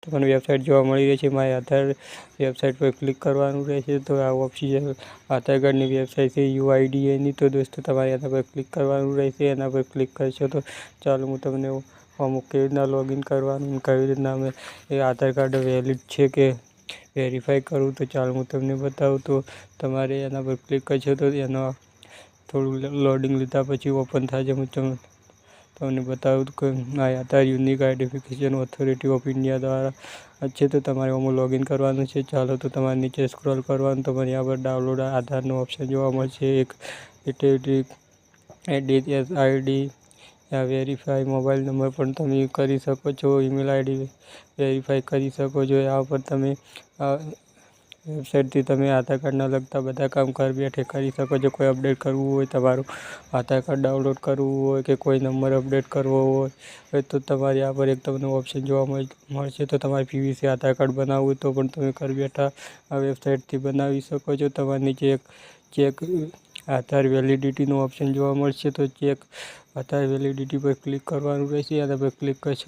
તમને વેબસાઇટ જોવા મળી રહી છે। માય આધાર વેબસાઇટ પર ક્લિક કરવાનું રહેશે। તો આ ઓફિશિયલ આધાર કાર્ડની વેબસાઇટ છે UIDAની। તો દોસ્તો તમારે એના પર ક્લિક કરવાનું રહેશે। એના પર ક્લિક કરશો તો ચાલો હું તમને અમુક કેવી રીતના લોગિન કરવાનું, કેવી રીતના અમે એ આધાર કાર્ડ વેલિડ છે કે વેરીફાઈ કરવું, તો ચાલો હું તમને બતાવું। તો તમારે એના પર ક્લિક કરશો તો એનો થોડું લોડિંગ લીધા પછી ઓપન થાય છે। હું તમને બતાવું કે my Aadhaar unique identification authority of India દ્વારા છે। તો તમારે આમાં લોગિન કરવાનું છે। ચાલો તો તમારે નીચે સ્ક્રોલ કરવાનું, તમારે यहाँ પર ડાઉનલોડ આધારનો ઓપ્શન જોવા મળશે। એક ID યા વેરીફાઈ મોબાઈલ નંબર પણ તમે કરી શકો છો। ઈમેલ ID વેરીફાઈ કરી શકો છો। આ પર તમે વેબસાઇટથી તમે આધાર કાર્ડના લગતા બધા કામ ઘર બેઠે કરી શકો છો। કોઈ અપડેટ કરવું હોય, તમારું આધાર કાર્ડ ડાઉનલોડ કરવું હોય કે કોઈ નંબર અપડેટ કરવો હોય તો તમારે આ પર એક તમને ઓપ્શન જોવા મળશે। તો તમારે PVC આધાર કાર્ડ બનાવવું હોય તો પણ તમે ઘર બેઠા આ વેબસાઇટથી બનાવી શકો છો। તમારે નીચે એક ચેક આધાર વેલિડિટીનો ઓપ્શન જોવા મળશે। તો ચેક આધાર વેલિડિટી પર ક્લિક કરવાનું રહેશે। આના પર ક્લિક કરશો